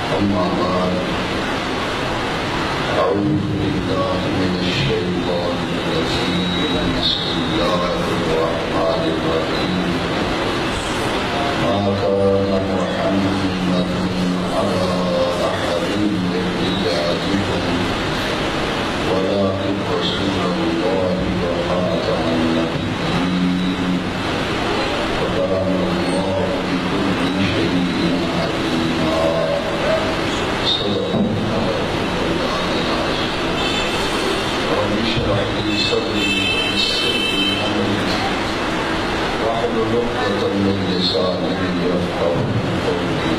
أما بعد أعوذ بالله من الشيطان الرجيم بسم الله الرحمن الرحيم ما كان محمد على أحد من رجالكم ولكن رسول الله وخاتم النبيين وكان الله بكل شيء عليما صدق الله العظيم. رب اشرح لي صدري ويسر لي أمري واحلل عقدة من لساني يفقهوا قولي.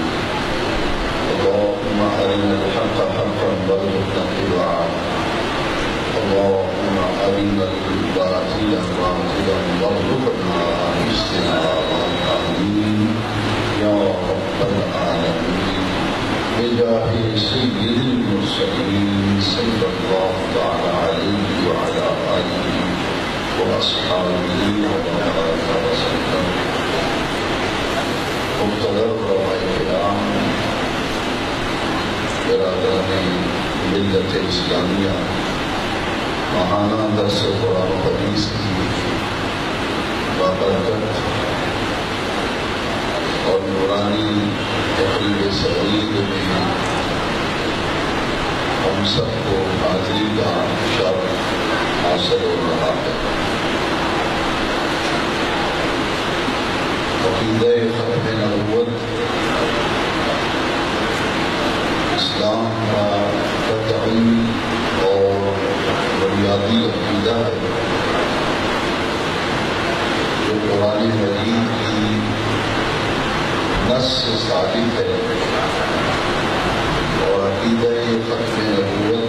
اللهم أرنا الحق حقا وارزقنا اتباعه اللهم أرنا الباطل باطلا وارزقنا اجتنابه آمين يا رب العالمين بجاه سيد المرسلين صلى الله تعالى عليه وعلى آله وأصحابه وبارك وسلم. مقتدر علماء کرام، برادران ملت اسلامیہ، ماہانہ درس قرآن و حدیث کی بابرکت اور نورانی تقریب سعید میں ہم سب کو حاضری کا شرف حاصل ہو رہا ہے۔ عقیدہ ختم نبوت اسلام کا قطعی اور بنیادی عقیدہ ہے جو قرآن مجید کی نص سے ثابت ہے، اور عقیدہ ختم نبوت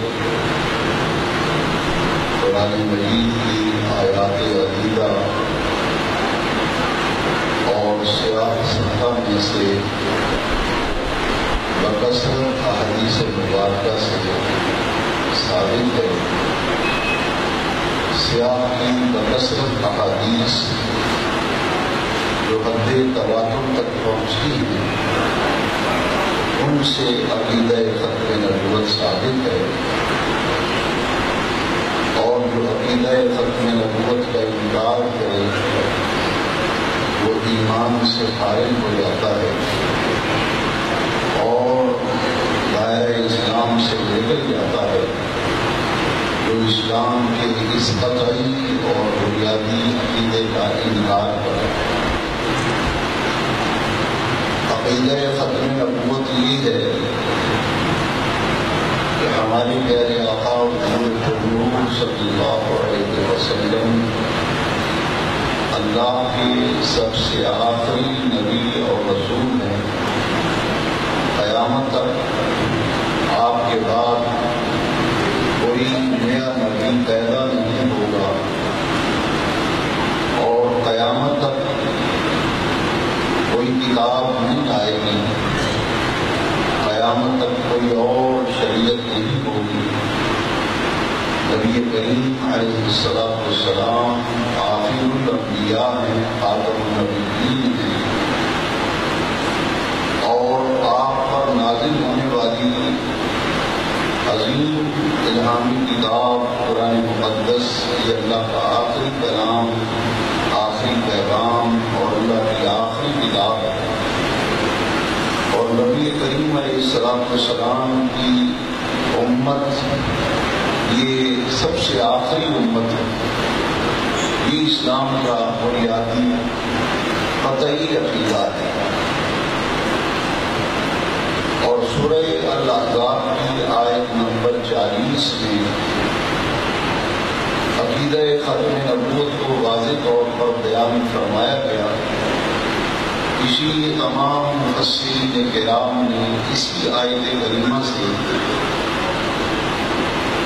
قرآن مجید کی آیات عدیدہ اور سیاق صحیحہ میں سے بکثرت احادیث مبارکہ سے ثابت ہے۔ سیاق کی بکثرت احادیث جو حد تواتر تک پہنچتی ہیں ان سے عقیدہ ختم نبوت ثابت ہے، اور جو عقیدہ ختم نبوت کا انکار کرے وہ ایمان سے خارج ہو جاتا ہے اور دائرہ اسلام سے نکل جاتا ہے۔ جو اسلام کے اس قطعی اور بنیادی عقیدے کا انکار کرے۔ عقیدہ ختم نبوت یہ ہے کہ ہمارے پیارے آقا حضور صلی اللہ علیہ وسلم اللہ کے سب سے آخری نبی اور رسول ہیں۔ قیامت تک آپ کے بعد کوئی نیا نبی پیدا نہیں ہوگا، اور قیامت تک کوئی کتاب نہیں آئے گی، قیامت تک کوئی اور شریعت نہیں ہوگی۔ نبی کریم علیہ السلام آخر الانبیاء ہیں، خاتم النبیین ہیں، اور آپ پر نازل ہونے والی عظیم الہامی کتاب قرآن مقدس یہ اللہ کا آخری کلام، آخری پیغام اور اللہ کی آخری کتاب ہے، اور نبی کریم علیہ السلام کی امت یہ سب سے آخری امت ہے۔ یہ اسلام کا بنیادی قطعی عقیدہ ہے۔ اور سورہ الاحزاب کی آیت نمبر 40 میں عقیدہ ختم نبوت کو واضح طور پر بیان فرمایا گیا۔ اسی لیے تمام مفسرین کرام نے اسی آیت کریمہ سے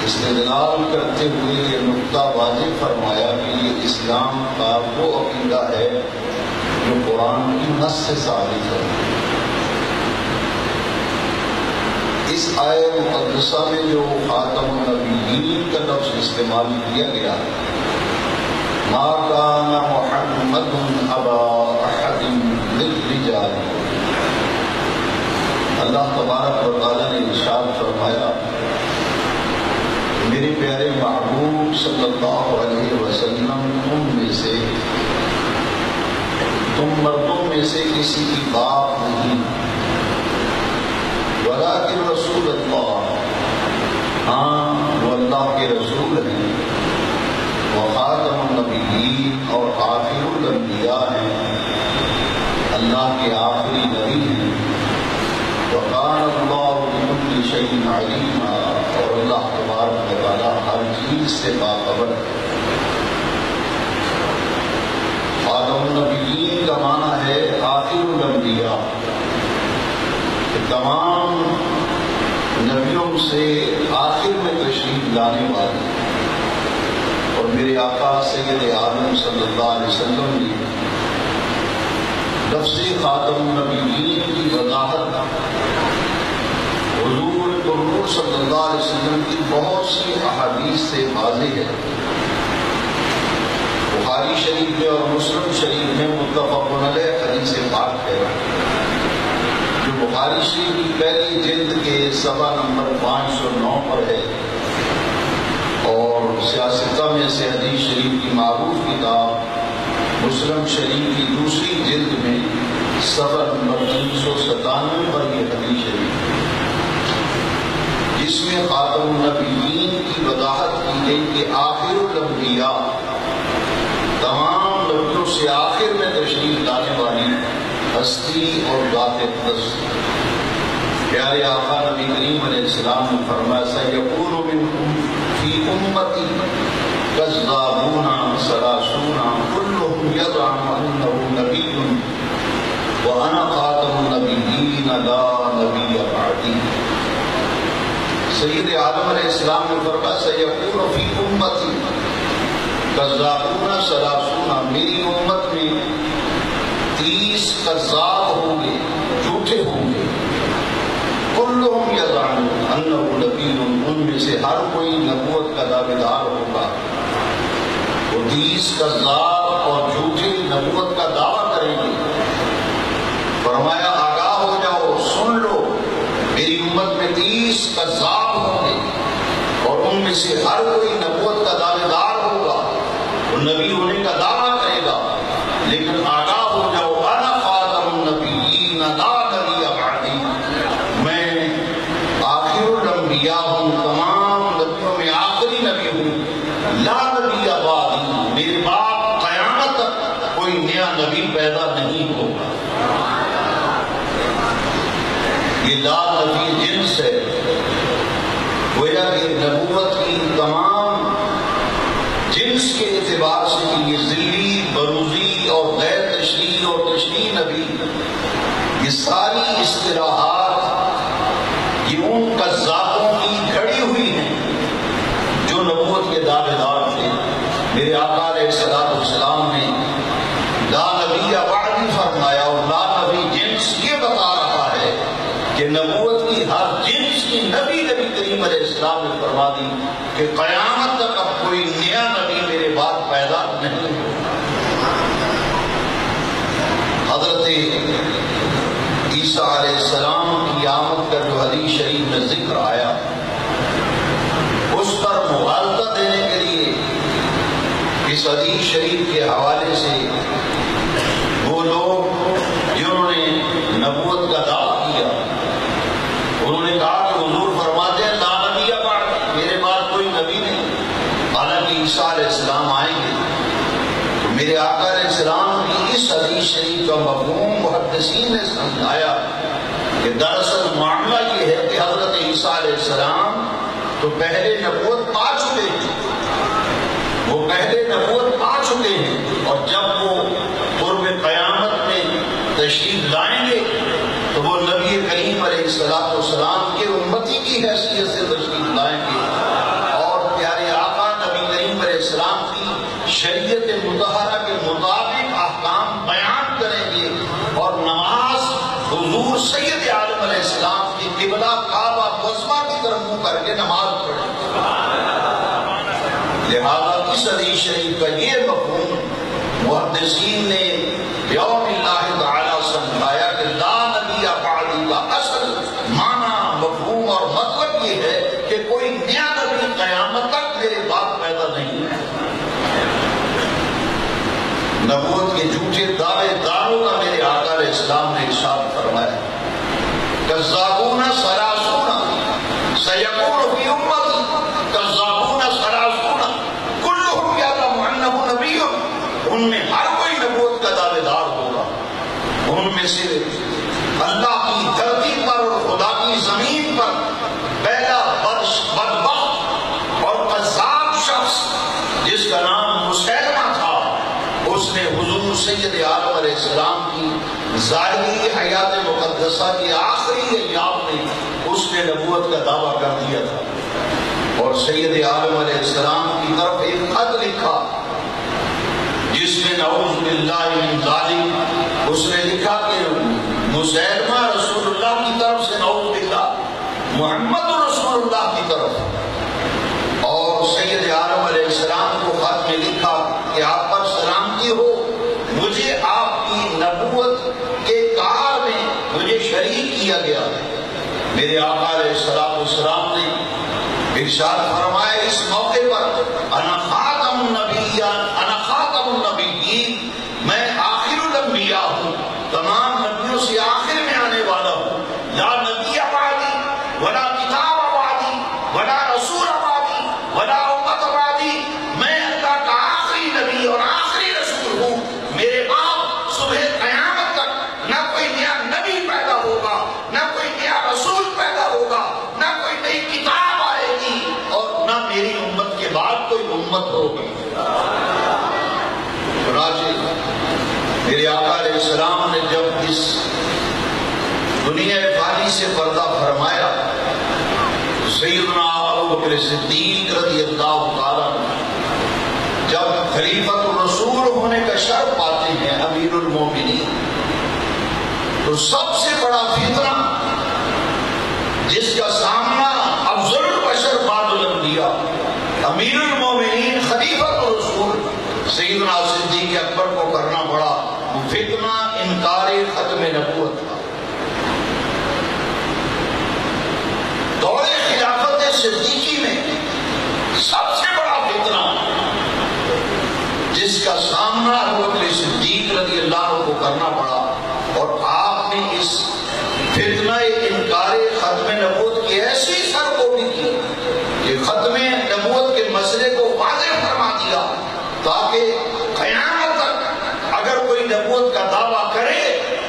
استدلال کرتے ہوئے یہ نقطہ واضح فرمایا کہ یہ اسلام کا وہ عقیدہ ہے جو قرآن کی نص سے ثابت ہے۔ اس آیت مقدسہ میں جو خاتم النبیین کا لفظ استعمال کیا گیا، ما کان محمد ابا احد من رجالکم، اللہ تبارک و تعالیٰ نے ارشاد فرمایا، میرے پیارے محبوب صلی اللہ علیہ وسلم، تم مردوں میں سے کسی کی بات نہیں، ولیکن رسول اللہ، ہاں وہ اللہ کے رسول ہیں، وخاتم النبیین، اور آخر الانبیاء ہیں، اللہ کے آخری نبی ہیں، وکان اللہ بکل شیء علیما، اور اللہ تبارک و تعالیٰ ہر چیز سے باخبر ہے۔ خاتم النبیین کا معنی ہے آخر الانبیاء، تمام نبیوں سے آخر میں تشریف لانے والے، اور میرے آقا سید عالم صلی اللہ علیہ وسلم نے لفظ خاتم النبیین کی وضاحت حضور قرور صلی اللہ علیہ وسلم کی بہت سی احادیث سے واضح ہے۔ بخاری شریف میں اور مسلم شریف میں متفق علیہ حدیث پاک ہے، جو بخاری شریف کی پہلی جلد کے صفحہ نمبر 509 پر ہے، اور سیاستہ میں سے حدیث شریف کی معروف کتاب مسلم شریف کی دوسری جلد میں صفحہ نمبر 397 پر یہ حدیث شریف، جس میں خاتم النبیین کی وضاحت کی گئی کہ آخر الانبیاء، تمام نبیوں سے آخر میں تشریف لانے والی ہستی اور ذات اقدس پیارے آقا نبی کریم علیہ السلام نے فرمایا، سیکون منکم فی امتی کذابون ثلاثون کلهم یزعم انہ نبی وانا خاتم النبیین لا نبی بعدی۔ سید عالم علیہ السلام نے فرمایا، سیکون فی امتی کذابون ثلاثون، میری امت میں 30 کذاب ہوں گے، جھوٹے ہوں گے، کلہم یزعم انہ نبی، ان میں سے ہر کوئی نبوت کا دعوے دار ہوگا۔ وہ 30 کذاب اور جھوٹے نبوت کا دعویٰ کریں گے۔ فرمایا آگاہ ہو جاؤ، سن لو، میری امت میں 30 کذاب ہوں گے، اور ان میں سے ہر کوئی نبوت کا دعوے دار ہوگا، وہ نبی ہونے کا دعویٰ کرے گا، لیکن آگاہ ہو جاؤ، انا خاتم النبیین لا نبی بعدی، میں آخر الانبیاء ہوں، تمام نبیوں میں آخری نبی ہوں، لا نبی بعدی، میرے بعد قیامت تک کوئی نیا نبی پیدا نہیں ہوگا۔ یہ لا نبی جنس ہے، گویا کہ نبوت کی تمام جنس کے اعتبار سے کہ یہ ذلی، بروزی اور غیر تشریح اور تشریح نبی، یہ ساری اصطلاحات یہ ان کذابوں کی گھڑی ہوئی ہیں جو نبوت کے دعوے دار تھے۔ میرے آقا علیہ السلام نے لا نبی بعدی فرمایا، اور لا نبی جنس یہ بتا رہا ہے کہ نبوت کی ہر جنس کی نبی کریم علیہ السلام نے فرما دی کہ قیامت تک اب کوئی نیا نبی میرے بعد پیدا نہیں ہوگا۔ حضرت عیسیٰ علیہ السلام کی آمد کا جو حدیث شریف میں ذکر آیا، اس پر مغالطہ دینے کے لیے اس حدیث شریف کے حوالے سے وہ لوگ جنہوں نے نبوت کا دعویٰ کیا، انہوں نے کہا کہ حضور فرماتے ہیں لا نبی بعد، میرے بعد کوئی نبی نہیں، حالانکہ عیسیٰ علیہ السلام آئیں گے۔ تو میرے آقا علیہ السلام کی اس حدیث شریف کا مفہوم محدثین نے سمجھایا کہ دراصل معاملہ یہ ہے کہ حضرت عیسیٰ علیہ السلام تو پہلے نبوت پا چکے ہیں، وہ پہلے نبوت پا چکے ہیں، اور جب وہ قرب قیامت میں تشریف لائیں گے تو وہ نبی کریم علیہ السلام کے امتی کی حیثیت سے تشریف لائیں گے، اور پیارے آقا نبی کریم علیہ السلام کی شریعت مطہرہ کے مطابق احکام بیان کریں گے، اور نماز حضور سید عالم علیہ السلام کی قبلہ کعبہ قصبہ کی طرف منہ کر کے نماز پڑھیں گے۔ لہذا اس حدیث شریف کا یہ مفہوم محدثین نے یوم اللہ تعالی سمجھایا کہ لا نبی بعدی کا اصل نبوت کے جھوٹے دعوے داروں کا میرے آقا علیہ السلام نے ارشاد فرمایا کذابون ثلاثون سیکون فی امتی کذابون ثلاثون کلہم یعلم انہ نبی، ان میں ہر کوئی نبوت کا دعوے دار ہوگا، ان میں سے اللہ کی دھرتی پر اور خدا کی زمین پر پہلا بدبخت اور قذاب شخص جس کا نام مسیلمہ تھا، اس نے حضور سید عالم علیہ السلام کی ظاہری حیات مقدسہ کی آخری ایام میں اس نے نبوت کا دعویٰ کر دیا تھا، اور سید عالم علیہ السلام کی طرف ایک خط لکھا جس میں نعوذ باللہ من ذالک اس نے لکھا کہ مسیلمہ رسول اللہ کی طرف سے، نعوذ باللہ محمد رسول اللہ کی طرف، اور سید عالم علیہ السلام کو خط میں لکھا کہ آپ پر سلامتی ہو، مجھے آپ کی نبوت کے کار میں مجھے شریک کیا گیا ہے۔ میرے آقا علیہ السلام نے ارشاد فرمایا اس موقع پر انا خاتم النبیین، میں آخر الانبیاء ہوں، تمام نبیوں سے آخر میں آنے والا ہوں، لا نبی بعدی ولا کتاب بعدی ولا رسول بعدی ولا امت بعدی، میں اللہ کا آخری نبی اور آخری رسول ہوں، میرے بعد صبح قیامت تک نہ کوئی نیا نبی پیدا ہوگا، نہ کوئی نیا رسول پیدا ہوگا، نہ کوئی نئی کتاب آئے گی، اور نہ میری امت کے بعد کوئی امت ہوگی۔ میرے آقا علیہ السلام نے جب اس دنیا فانی سے پردہ فرمایا تو سیدنا ابوبکر صدیق رضی اللہ تعالیٰ جب خلیفۃ الرسول ہونے کا شرف پاتے ہیں، امیر المومنین، تو سب سے بڑا فتنہ جس کا سامنا افضل البشر بعد الانبیاء امیر المومنین خلیفۃ الرسول سیدنا صدیق اکبر کو کرنا پڑا، وہ فتنہ انکار ختم نبوت تھا۔ دور خلافت صدیقی میں سب سے بڑا فتنہ جس کا سامنا ابوبکر صدیق رضی اللہ عنہ کو کرنا پڑا، اور آپ نے اس فتنہ انکار ختم نبوت کی ایسی سرگوئی کی کہ ختم نبوت کے مسئلے کو واضح فرما دیا تاکہ قیامت تک اگر کوئی نبوت کا دعویٰ کرے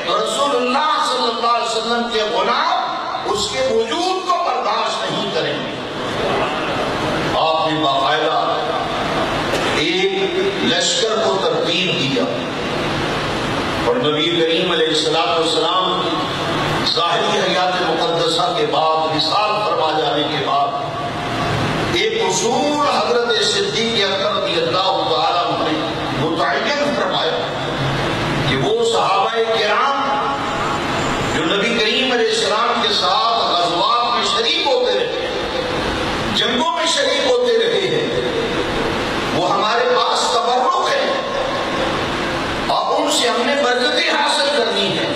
تو رسول اللہ صلی اللہ علیہ وسلم کے غلام اس کے وجود کو برداشت نہیں کریں گے۔ آپ نے باقاعدہ ایک لشکر کو ترتیب دیا، اور نبی کریم علیہ السلام کی ظاہری حیات مقدسہ کے بعد، وصال فرما جانے کے بعد، ایک اصول حضرت صدیق اکبر رضی اللہ تعالیٰ نے متعین فرمایا کہ وہ صحابہ کرام جو نبی کریم علیہ السلام کے ساتھ غزوات میں شریک ہوتے رہے، جنگوں میں شریک ہوتے رہے ہیں، وہ ہمارے پاس تبرک ہے اور ان سے ہم نے برکتیں حاصل کرنی ہے،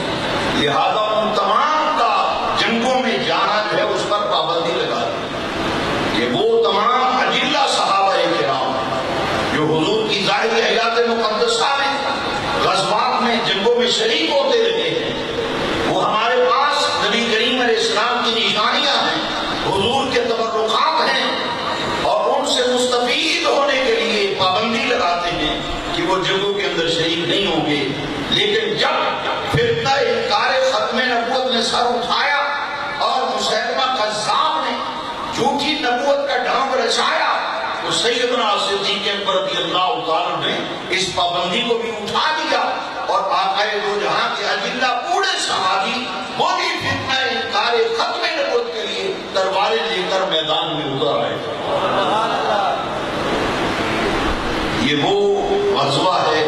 لہذا ان تمام کا جنگوں میں جانا جو ہے اس پر پابندی لگا دی کہ وہ تمام اجلہ صحابہ کرام جو حضور کی ظاہری حیات مقدسہ میں غزوات میں جنگوں میں شریک ہوتے رہے ہیں، وہ ہمارے پاس نبی کریم علیہ السلام کی نشانیاں ہیں، حضور کے تبرکات ہیں، اور ان سے مستفید ہونے کے لیے پابندی لگاتے ہیں کہ وہ جنگوں کے اندر شریک نہیں ہوں گے۔ لیکن جب فتنہ انکار ختم نبوت نے سر اٹھایا اور مسیلمہ قذاب نے جھوٹی نبوت کا ڈھانگ رچایا تو سیدنا صدیق اکبر رضی اللہ تعالیٰ نے اس پابندی کو بھی اٹھا دیا، اور آقا دو جہاں کے اجلہ پورے صحابی وہ بھی فتنہ انکار ختم نبوت کے لیے تلواریں لے کر میدان میں اتر آئے۔ یہ وہ غزوہ ہے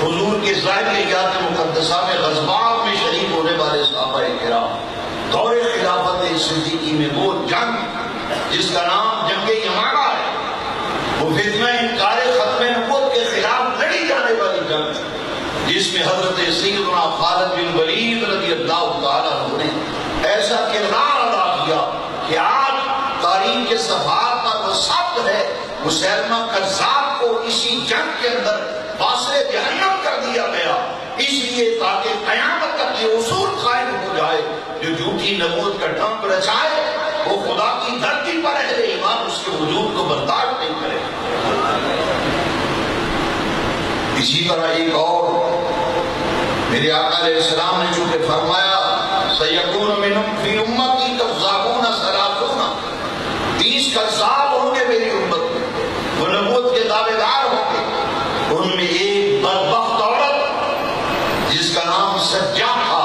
حضور کے ظاہری حیات مقدسہ میں غزوات میں شریک ہونے والے صحابہ کرام، دور خلافت صدیقی میں وہ جنگ جس کا نام جنگ یمامہ ہے، وہ فتنہ انکار ختم نبوت کے خلاف لڑی جانے والی جنگ جس میں حضرت سیدنا خالد بن ولید رضی اللہ تعالیٰ عنہ نے ایسا کردار ادا کیا کہ آج تاریخ کے صفحات پر وہ ثبت ہے، مسیلمہ قذاب کو اسی جنگ کے اندر باصرِ جہنم جو جھوٹی نبوت کا ڈھنگ رچائے وہ خدا کی دھرتی پر اہل ایمان اس کے وجود کو برداشت نہیں کرے۔ اسی طرح ایک اور میرے آقا علیہ السلام نے چونکہ فرمایا سَيَكُونُ مِنْهُمْ فِي أُمَّتِي كَذَّابُونَ ثَلَاثُونَ 30 کذاب ہوں گے میری امت میں، وہ نبوت کے دعوے دار ہوں گے۔ ان میں ایک بدبخت عورت جس کا نام سجاد تھا،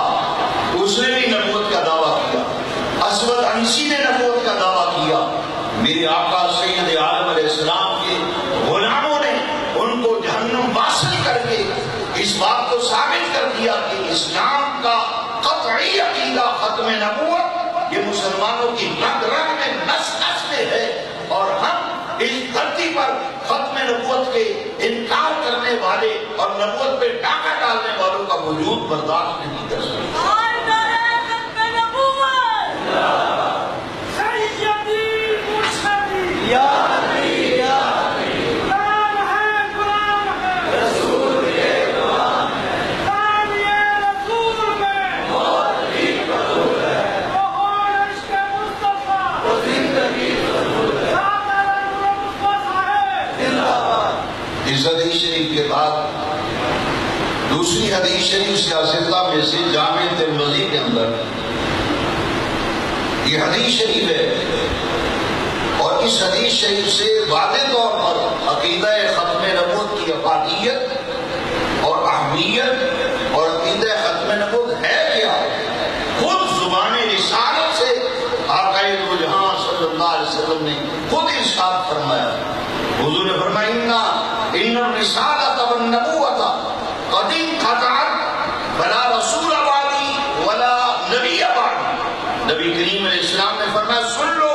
اس نے بھی نبوت کا دعویٰ کیا۔ اسود انسی نے نبوت کا دعویٰ کیا۔ میرے آقا سید عالم علیہ السلام کے غلاموں نے ان کو جہنم واصل کر کے اس بات کو ثابت کر دیا کہ اسلام کا قطعی عقیدہ ختم نبوت یہ مسلمانوں کی رگ رگ میں نس نس میں ہے، اور ہم اس دھرتی پر ختم نبوت کے انکار کرنے والے اور نبوت پہ ڈاکہ ڈالنے والوں کا وجود برداشت نہیں کر سکتے۔ اس حدیث شریف کے بعد دوسری حدیث شریف سیاستہ میں سے جامع ترمذی کے اندر یہ حدیث شریف ہے، اور اس حدیث شریف سے واضح طور پر عقیدہ ختم نبوت کی افادیت اور اہمیت اور عقیدہ ختم نبوت ہے کیا خود زبان رسالت سے آقا دو جہاں صلی اللہ علیہ وسلم نے خود ارشاد فرمایا۔ حضور نے فرمایا ان الرسالۃ والنبوۃ قد انقطعت فلا رسول بعدی ولا نبی بعدی۔ نبی کریم علیہ السلام نے فرمایا سن لو،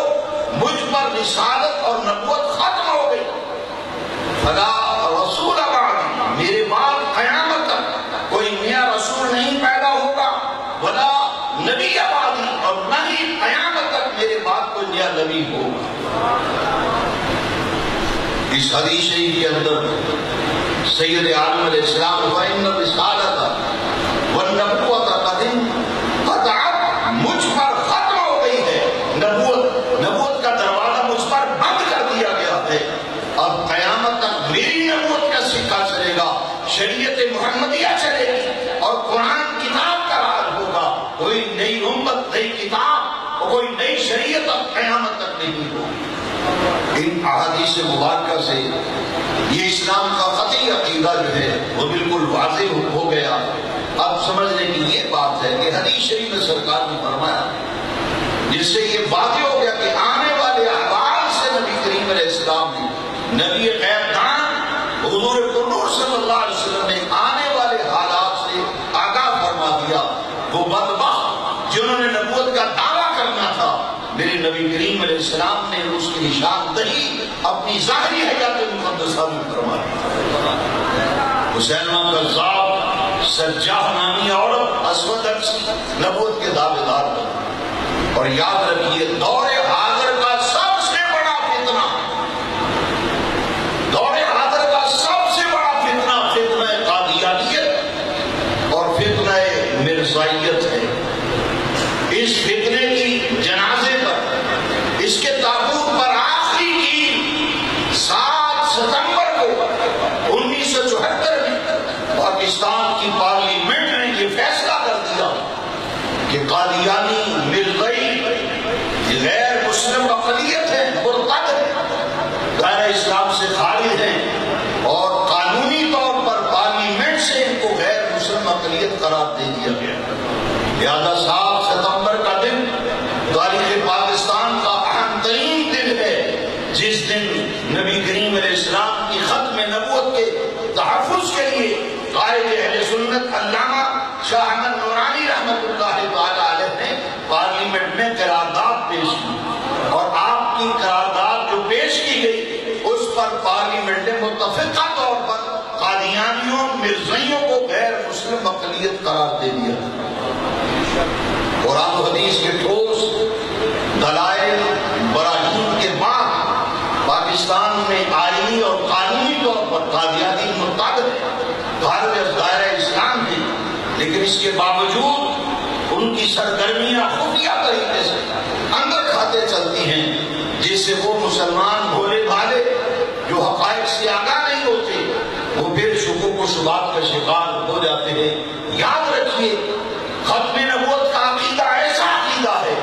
مجھ پر رسالت اور نبوت ختم ہو گئی، فلا رسول بعدی، میرے بعد قیامت تک کوئی نیا رسول نہیں پیدا ہوگا، ولا نبی بعدی، اور نہ ہی قیامت تک میرے بعد کوئی نیا نبی ہوگا۔ اس حدیث شریف کے اندر سید عالم علیہ السلام فإن الرسالۃ والنبوۃ قد انقطعت، مجھ پر ختم ہو گئی ہے، نبوت کا دروازہ مجھ پر بند کر دیا گیا ہے، اب قیامت تک میری نبوت کا سکہ چلے گا، شریعت محمدیہ چلے گی، اور قرآن کتاب کا راج ہوگا، کوئی نئی امت، نئی کتاب اور کوئی نئی شریعت اب قیامت تک نہیں ہوگی۔ ان احادیث مبارکہ سے یہ اسلام کا قطعی عقیدہ جو ہے وہ بالکل واضح ہو گیا۔ اب سمجھنے کی یہ بات ہے کہ حدیث شریف میں سرکار نے فرمایا، جس سے یہ واضح ہو گیا کہ آنے والے احوال سے نبی کریم علیہ السلام نے، نبی غیب دان حضور نور صلی اللہ علیہ وسلم نے آنے والے حالات سے آگاہ فرما دیا۔ وہ بدبخت جنہوں نے نبوت کا دعویٰ کرنا تھا، میرے نبی کریم علیہ السلام نے اس کی نشاندہی اپنی ظاہری حیات مقدسہ میں فرمائی۔ مسلمہ کذاب سجاح نامی عورت اسود انسی نبوت کے دعوے دار بنی، اور یاد رکھیے دور حاضر کا سب سے بڑا فتنہ، دور حاضر کا سب سے بڑا فتنہ فتنہ قادیانیت اور فتنہ مرزائیت ہے۔ اس فتنے کی جنازے پر، اس کے تابوت پر آخری کی 7 ستمبر کو 1974 میں پاکستان کی پارلیمنٹ نے یہ فیصلہ کر دیا کہ قادیانی، مرزائی غیر مسلم اقلیت ہیں، مرتد ہیں، دائرہ اسلام سے خارج ہیں، اور قانونی طور پر پارلیمنٹ سے ان کو غیر مسلم اقلیت قرار دے دیا گیا۔ لہذا 7 ستمبر کا دن تاریخ پاکستان کا اہم ترین دن ہے، جس دن نبی کریم علیہ السلام کی ختم نبوت کے تحفظ کے لیے قائد اہل سنت علامہ شاہ احمد نورانی رحمۃ اللہ تعالی علیہ نے پارلیمنٹ میں قرارداد پیش کی، اور آپ کی قرارداد جو پیش کی گئی اس پر پارلیمنٹ نے متفقہ طور پر قادیانیوں، مرزائیوں کو غیر مسلم اقلیت قرار دے دیا۔ قرآن و حدیث کے ٹھوس دلائل براہین کے بعد پاکستان میں آئینی اور قانونی طور پر قادیانی مرتد ہیں، خارج از دائرہ اسلام ہیں، لیکن اس کے باوجود ان کی کی سرگرمیاں خفیہ طریقے سے اندر کھاتے چلتی ہیں، جس سے وہ مسلمان بھولے بھالے جو حقائق سے آگاہ نہیں ہوتے وہ پھر شکوک و شبہات کا شکار ہو جاتے ہیں۔ یاد رکھیے ختم نبوت کا عقیدہ ایسا عقیدہ ہے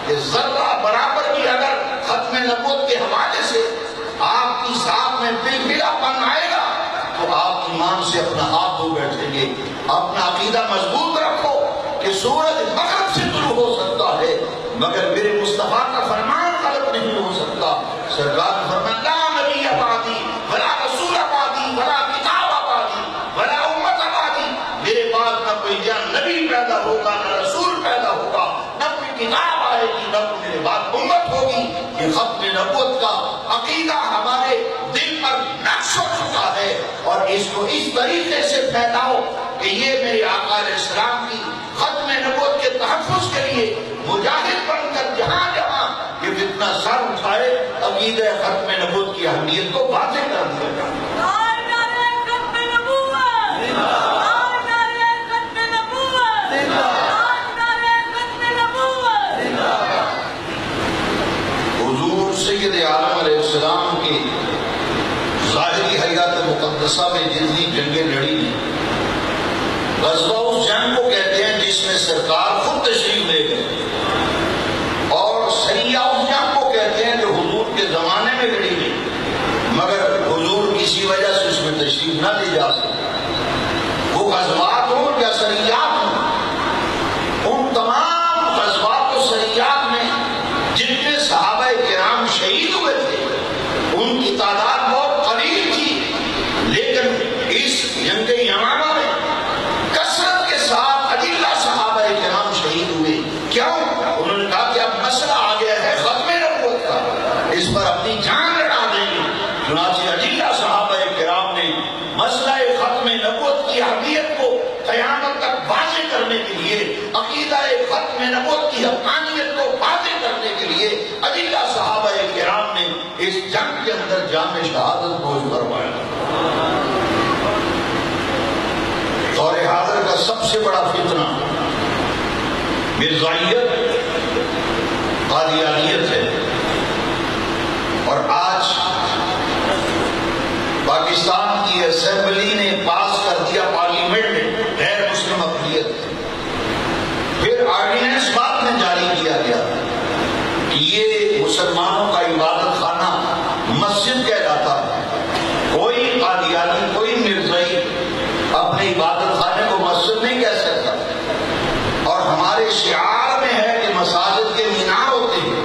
کہ ذرہ برابر بھی اگر ختم نبوت کے حوالے سے آپ کی ذات میں بلبلا پن آئے گا تو آپ ایمان سے اپنا ہاتھ دھو بیٹھیں گے۔ اپنا عقیدہ مضبوط رکھو کہ سورج مغرب سے طلوع ہو سکتا ہے مگر میرے مصطفیٰ کا فرمان غلط نہیں ہو سکتا۔ سرکار نے فرمایا لا نبی بعدی ولا رسول بعدی ولا کتاب بعدی ولا امت بعدی، میرے بعد نہ کوئی نبی پیدا ہوگا نہ رسول پیدا ہوگا نہ کوئی کتاب آئے گی نہ کوئی میرے بعد امت ہوگی۔ یہ ختم نبوت کا عقیدہ ہمارے دل پر نقش ہو چکا ہے اور اس کو اس طریقے سے پھیلاؤ کہ یہ میرے آقا علیہ السلام کی ختم نبوت کے تحفظ کے لیے مجاہد بن کر جہاں جہاں یہ فتنہ سر اٹھائے عقیدہ ختم نبوت کی اہمیت کو واضح کر دیا جائے۔ حضور سید عالم علیہ السلام کی ظاہری حیات مقدسہ میں جتنی جنگیں لڑی ہیں، غزوہ اس جنگ کو کہتے ہیں جس میں سرکار خود تشریف لے گئے، اور سریہ اس جنگ کو کہتے ہیں جو حضور کے زمانے میں لڑی گئی مگر حضور کسی وجہ سے اس میں تشریف نہ لے جا سکے۔ وہ غزوات ہوں یا سریات ہوں، ان تمام غزوات و سریات میں جتنے صحابہ کرام شہید ہوئے تھے ان کی تعداد بہت قلیل تھی، لیکن اس جنگ یمامہ میں کثرت کے ساتھ اجلہ صحابہ کرام شہید ہوئے۔ کیوں؟ انہوں نے کہا کہ اب مسئلہ آ گیا ہے ختم نبوت کا، اس پر اپنی جان لڑا دیں گے۔ چنانچہ اجلہ صحابہ کرام نے مسئلہ ختم نبوت کی اہمیت کو قیامت تک واضح کرنے کے لیے، عقیدہ ختم نبوت کی حقانیت کو واضح کرنے کے لیے اجلہ صحابہ کرام نے اس جنگ کے اندر جام شہادت نوش کروایا۔ دور حاضر کا سب سے بڑا فتنہ مرزائیت، قادیانیت ہے، اور آج پاکستان کی اسمبلی نے پاس کر دیا پارلیمنٹ میں غیر مسلم اقلیت، پھر آرڈیننس بعد میں جاری کیا گیا کہ یہ مسلمانوں کا عبادت خانہ مسجد کہلاتا ہے، کوئی قادیانی کوئی مرزائی اپنے عبادت خانے کو مسجد نہیں کہہ سکتا، اور ہمارے شعار میں ہے کہ مساجد کے مینار ہوتے ہیں۔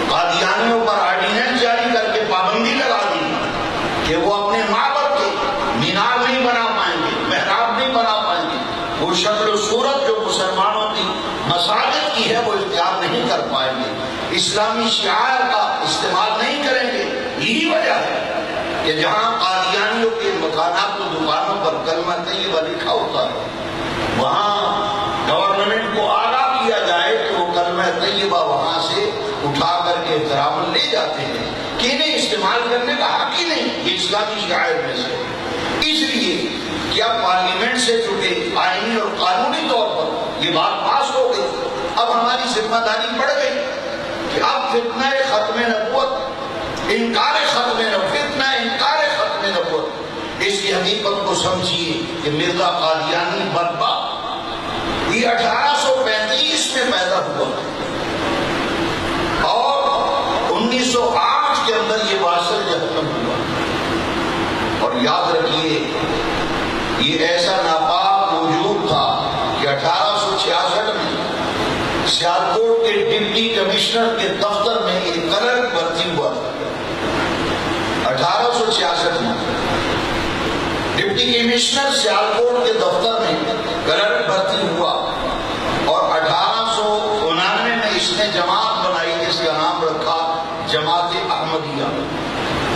قادیانیوں پر آرڈیننس جاری کر کے پابندی لگا دی کہ وہ اپنے معبد کے مینار نہیں بنا پائیں گے، محراب نہیں بنا پائیں گے، وہ شکل و صورت جو مسلمانوں کی مساجد کی ہے وہ اختیار نہیں کر پائیں گے، اسلامی شعار کا استعمال نہیں کریں گے۔ یہی وجہ ہے کہ جہاں قادیانیوں کے مکانات و دکانوں پر کلمہ طیبہ لکھا ہوتا ہے وہاں گورنمنٹ کو آگاہ کیا جائے کہ وہ کلمہ طیبہ وہاں سے اٹھا کر کے احترام لے جاتے ہیں کہ انہیں استعمال کرنے کا حق ہی نہیں، یہ اسلامی شعائر میں سے۔ اس لیے کیا پارلیمنٹ سے چونکہ آئینی اور قانونی طور پر یہ بات پاس ہو گئی، اب ہماری ذمہ داری بڑھ گئی کہ اب فتنہ ختم نبوت، انکار ختم نبوت، فتنہ انکار ختم نبوت، اس کی حقیقت کو سمجھیے کہ مرزا قادیانی برپا یہ 1835 میں پیدا ہوا اور 1908 کے اندر یہ واصل ختم ہوا، اور یاد رکھیے یہ ایسا ناپاک وجود تھا کہ 1866 میں سیالکوٹ کے ڈپٹی کمشنر کے دفتر میں ایک کلرک بھرتی ہوا تھا۔ 1866 میں ڈپٹی کمشنر سیالکوٹ کے دفتر میں کلرک بھرتی ہوا، اور 1899 میں اس نے جماعت بنائی جس کا نام رکھا جماعت احمدیہ،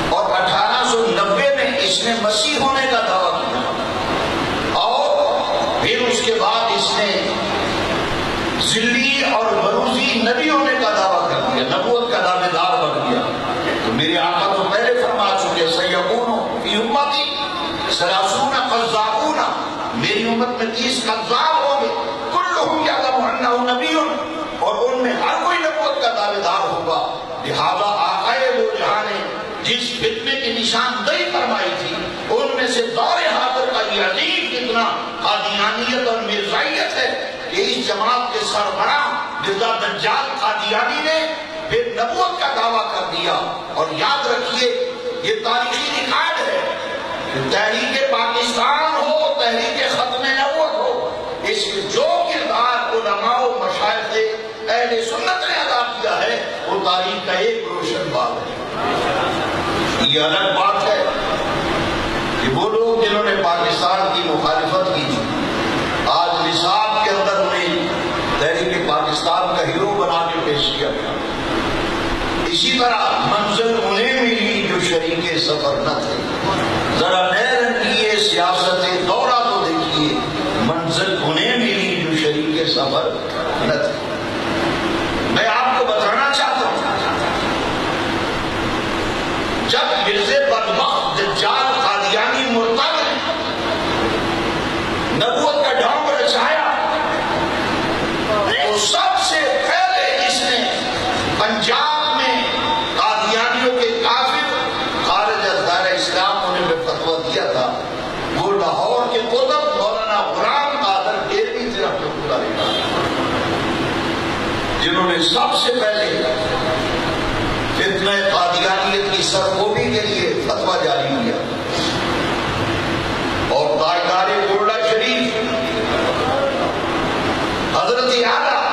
اور 1890 میں اس نے مسیح ہونے کا دعویٰ کیا، اور پھر اس کے بعد اس نے ذلی اور بروزی نبی ہونے کا دعویٰ کر دیا، نبوت کا دعوے دار بن گیا۔ تو میرے آقا تو پہلے فرما چکے سیکون فی امتی 30 قذابون، میری امت میں 30 قذاب ہوں گے، کلہم یعلم انہ نبی نشاندہی فرمائی تھی، ان میں سے دور حاضر کا یہ عظیم فتنہ قادیانیت اور مرزائیت ہے کہ اس جماعت کے سربراہ مرزا دجال قادیانی نے پھر نبوت کا دعویٰ کر دیا۔ اور یاد رکھیے یہ تاریخی ریکارڈ ہے کہ تحریک پاکستان ہو، تحریک ختم نبوت ہو، اس میں جو کردار علماء و مشائخ اہل سنت نے ادا کیا ہے وہ تاریخ کا ایک روشن باب ہے۔ یہ الگ بات ہے کہ وہ لوگ جنہوں نے پاکستان کی مخالفت کی تھی آج نصاب کے اندر انہیں تحریک پاکستان کا ہیرو بنا کے پیش کیا گیا۔ اسی طرح منزل انہیں ملی جو شریک سفر نہ تھے۔ ذرا نئے رنگ کی یہ سیاست دورہ تو دیکھیے، منزل انہیں ملی جو شریک سفر نہ تھے۔ میں آپ کو بتانا چاہتا ہوں، جب مرزا بدبخت دجال قادیانی مرتد نے نبوت کا ڈھونگ رچایا تو سب سے پہلے اس نے پنجاب میں قادیانیوں کے کافر خارج از دائرہ اسلام ہونے میں فتویٰ دیا تھا، وہ لاہور کے قطب مولانا غلام قادر دیلوی تھے رحمۃ اللہ علیہ، جنہوں نے سب سے پہلے فتنہ قادیانیت کی سرکوبی کے لیے فتویٰ جاری کیا۔ اور تاجدار گولڈا شریف حضرت اعلیٰ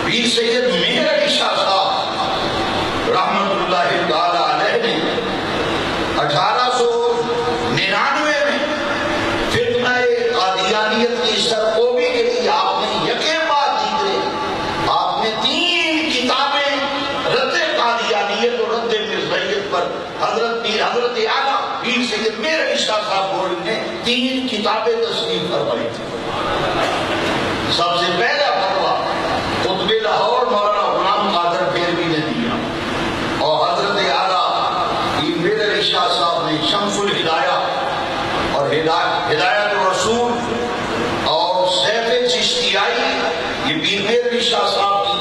پیر سید میر علی شاہ صاحب رحمت اللہ تعالی علیہ نے 1899 میں فتنہ قادیانیت کی سرکوبی کے لیے آپ نے یکے بعد دیگرے آپ نے 3 کتابیں رد قادیانیت اور رد مرزائیت پر حضرت اعلیٰ پیر سید میر علی شاہ صاحب گولڈ نے 3 کتابیں تصنیف فرمائی تھی۔ سب سے پہلا فتویٰ قطب لاہور مولانا غلام قادر دیلوی نے دیا، اور حضرت اعلیٰ پیر میر علی شاہ صاحب نے شمس الہدایہ اور ہدایت الرسول اور سیف چشتیائی، یہ پیر میر علی شاہ صاحب کی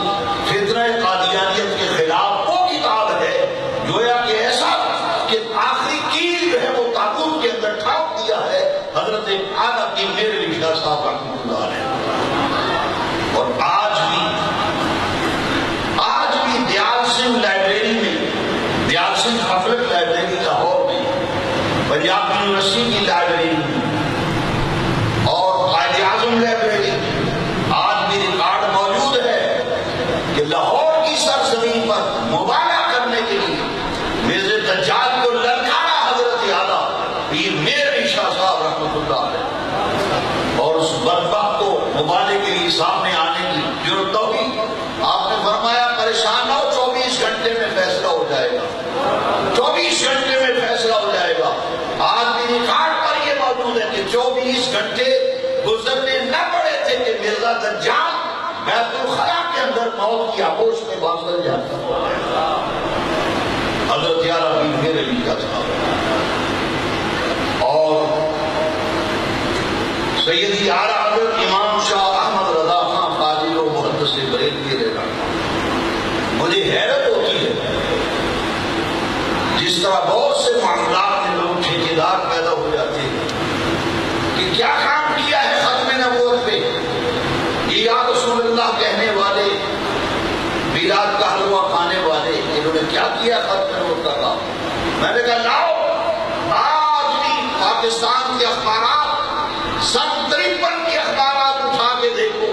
فتنہ قادیانیت کے خلاف وہ کتاب ہے گویا کہ ایسا کہ آخری کیل ہے وہ تابوت کے اندر ٹھاپ دیا ہے حضرت اعلیٰ پیر میر علی شاہ صاحب رحمۃ اللہ علیہ۔ اور آج بھی دیال سنگھ لائبریری میں، دیال سنگھ پبلک لائبریری لاہور میں، پنجاب یونیورسٹی کی لائبریری میں اور قائد اعظم لائبریری میں آج بھی ریکارڈ موجود ہے کہ لاہور کی سرزمین پر مبالغہ کرنے کے لیے مرزا دجال کو للکارا حضرت اعلیٰ پیر میر علی شاہ صاحب رحمۃ اللہ علیہ، اور اس بدبخت کو مبالغے کے لیے سامنے آنے کی ضرورت ہوگی۔ آپ نے فرمایا پریشان نہ ہو، 24 گھنٹے میں فیصلہ ہو جائے گا، 24 گھنٹے میں فیصلہ ہو جائے گا۔ آج بھی ریکارڈ پر یہ موجود ہے کہ 24 گھنٹے گزرنے نہ پڑے تھے کہ مرزا دجال بیت الخلا کے اندر موت کی آغوش میں باندھ جاتا حضرت اعلیٰ پیر میر علی کا صاحب اور سیدی اعلیٰ حضرت امام شاہ احمد رضا خان قاضی و محدث بریلوی رہنا۔ مجھے حیرت ہوتی ہے جس طرح بہت سے معاملات میں لوگ ٹھیکیدار پیدا ہو جاتے ہیں کہ کیا کام کیا ہے ختم نبوت پہ، یہ یا رسول اللہ کہنے والے، میلاد کا حلوہ کھانے والے، انہوں نے کیا کیا ختم نبوت کا کام؟ میں نے کہا لاؤ آج بھی پاکستان کے اخبارات، سن 53 کے اخبارات اٹھا کے دیکھو،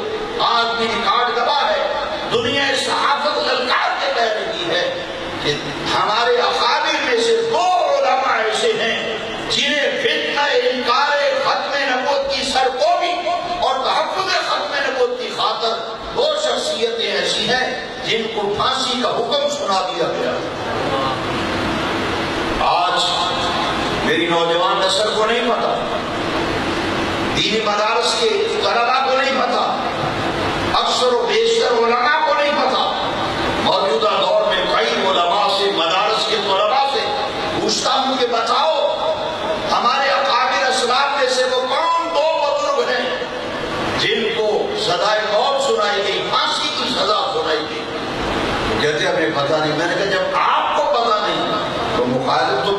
آج بھی ریکارڈ دبا ہے، دنیا صحافت للکار کے کہہ رہی ہے کہ ہمارے اقابر میں سے 2 علماء ایسے ہیں جنہیں فتنہ انکار ختم نبوت کی سرکوبی اور تحفظ ختم نبوت کی خاطر 2 شخصیتیں ایسی ہیں جن کو پھانسی کا حکم سنا دیا گیا۔ آج میری نوجوان نسل کو نہیں پتا، دینی مدارس کے طلباء کو نہیں پتا، اکثر و بیشتر علماء کو نہیں پتا۔ موجودہ دور میں کئی علماء سے، مدارس کے طلباء سے پوچھتا ہوں کہ بتاؤ ہمارے اکابر اسلاف میں سے وہ کون 2 بزرگ ہیں جن کو سزائے موت سنائی گئی، پھانسی کی سزا سنائی گئی؟ کہتے ہمیں پتا نہیں۔ میں نے کہا جب آپ کو پتا نہیں تو مخالف تو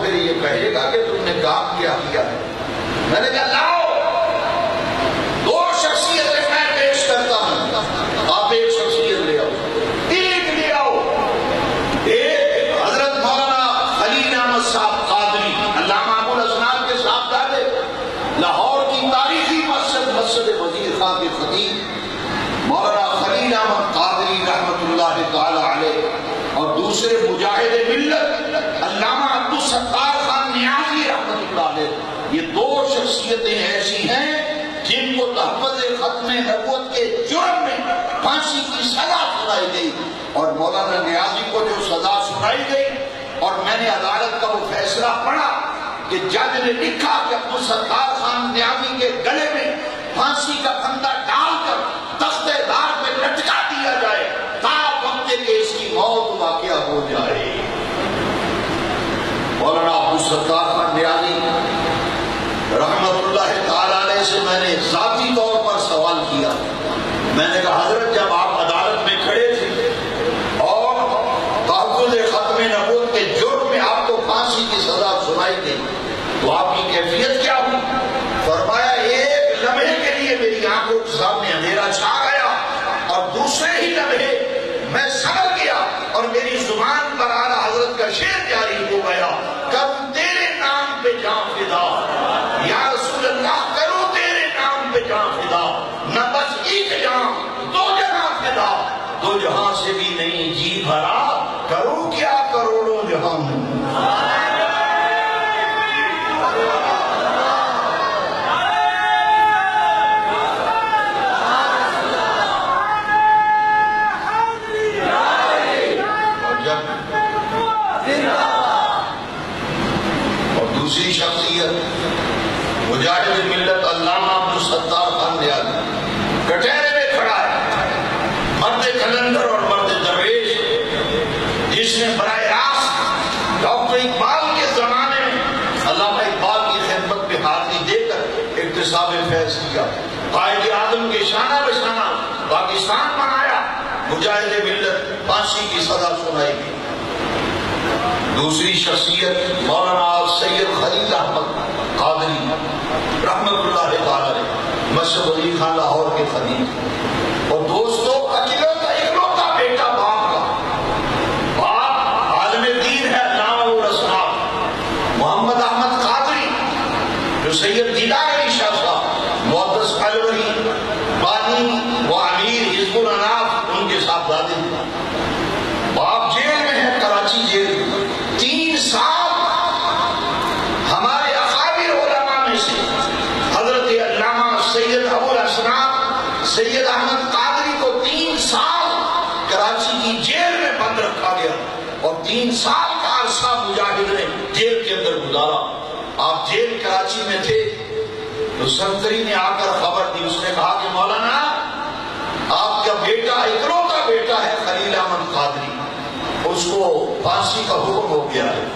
تعالی علیہ اور دوسرے مجاہد ملت علامہ عبدالستار خان نیازی رحمۃ اللہ علیہ، یہ دو شخصیتیں ایسی ہیں جن کو تحفظ ختم نبوت کے جرم میں پھانسی کی سزا سنائی گئی، اور مولانا نیازی کو جو سزا سنائی گئی اور میں نے عدالت کا وہ فیصلہ پڑھا کہ جج نے لکھا کہ عبدالستار خان نیازی کے گلے میں پھانسی کا پھندا ڈال کر تخت دار پہ لٹکا دیا جائے تا وقت کہ اس کی موت واقعہ ہو جائے۔ مولانا عبدالستار خان نیازی رحمت اللہ تعالی علیہ سے میں نے ذاتی طور پر سوال کیا، میں نے کہا حضرت جب آپ عدالت میں کھڑے تھے اور تحفظ ختم نبوت کے جرم میں آپ کو پھانسی کی سزا سنائی گئی تو آپ کی کیفیت کیا ہوئی؟ فرمایا ایک لمحے کے لیے میری آنکھوں کے سامنے اندھیرا چھا گیا اور دوسرے ہی لمحے میں سمجھ گیا اور میری زبان پر اعلیٰ حضرت کا شعر جاری ہو گیا، کروں تیرے نام پہ جان فدا، یا رسول اللہ کروں تیرے نام پہ جان فدا، نہ بس ایک جان دو جہاں فدا، دو جہاں سے بھی نہیں جی بھرا، کروں کیا کروڑوں جہاں میں۔ دوسری شخصیت مجاہد ملت علامہ عبدالستار خان نیازی کٹہرے میں کھڑا ہے، مرد کلندر اور مرد درویش، جس نے براہ راست ڈاکٹر اقبال کے زمانے میں علامہ اقبال کی خدمت میں حاضری دے کر اکتساب فیض کیا، قائد اعظم کے شانہ بشانہ پاکستان بنایا، مجاہد ملت پھانسی کی سزا سنائی گئی۔ دوسری شخصیت مولانا سید خلیل احمد قادری رحمت اللہ تعالی مشرق علی خان لاہور کے خلیل، اور دوستو اکلوتا بیٹا باپ کا، باپ عالم دین ہے علامہ ابوالاسناد محمد احمد قادری، جو سید دیدار علی شاہ صاحب محدث الولی بانی و امیر حزب الاناف ان کے ساتھ دادے، باپ جیل میں ہے، کراچی جیل میں 3 سال ہمارے اکابر علماء میں سے حضرت علامہ سید ابوالاسناد سید احمد قادری کو 3 سال کراچی کی جیل میں بند رکھا گیا اور 3 سال کا عرصہ مجاہد نے جیل کے اندر گزارا۔ آپ جیل کراچی میں تھے تو سنتری نے آ کر خبر دی، اس نے کہا کہ مولانا آپ کا بیٹا اکلوتا بیٹا ہے خلیل احمد قادری، اس کو پھانسی کا حکم ہو گیا ہے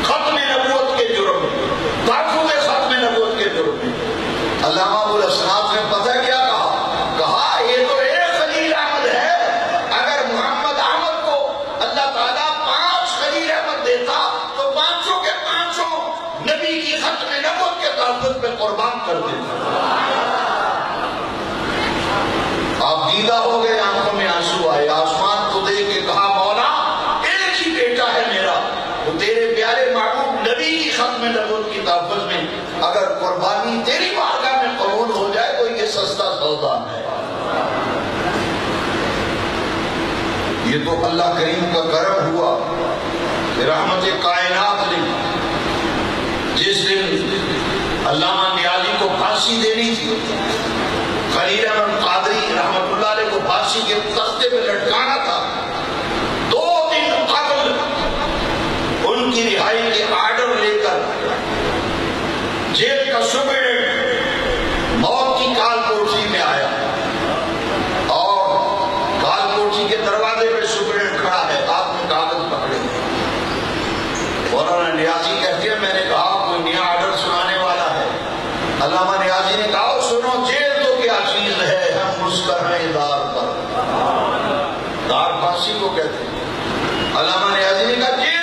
ختم نبوت کے جرم میں، تحفظ ختم نبوت کے جرم میں۔ علامہ ابوالاسناد نے پتہ کیا کہا یہ تو ایک خلیل احمد ہے، اگر محمد احمد کو اللہ تعالیٰ 5 خلیل احمد دیتا تو 500 کے 500 نبی کی ختم نبوت کے تحفظ پہ قربان کر دیتا۔ آپ دیدہ ہو گئے، آنکھوں میں آنسو آئے، آسمان کو دیکھ کے کہا مولا ایک ہی بیٹا ہے میرا، وہ تیرے پیارے محبوب نبی کی ختم نبوت کی تحفظ میں اگر قربانی تیری بارگاہ میں قبول ہو جائے تو یہ سستا سودا ہے۔ یہ تو اللہ کریم کا کرم ہوا کہ رحمت کائنات نے جس دن علامہ نیازی کو پھانسی دینی تھی، خلیل احمد قادری رحمت اللہ علیہ کو پھانسی کے تختے پہ لٹکانا تھا، 2 دن قبل ان کی رہائی کے آرڈر لے کر جیل کا سپرڈنٹ موت کی کال کوٹھی میں آیا اور کال کوٹھی کے دروازے پہ سپرڈنٹ کھڑا ہے، ہاتھ میں کاغذ پکڑے، مولانا نیازی کہتے ہیں میں نے کہا کوئی نیا آرڈر سنانے والا ہے؟ علامہ نیازی نے کہا سنو، جیل تو کیا چیز ہے، ہم مسکرائیں دار پر، دار پھانسی کو کہتے ہیں۔ علامہ نیازی نے کہا جیل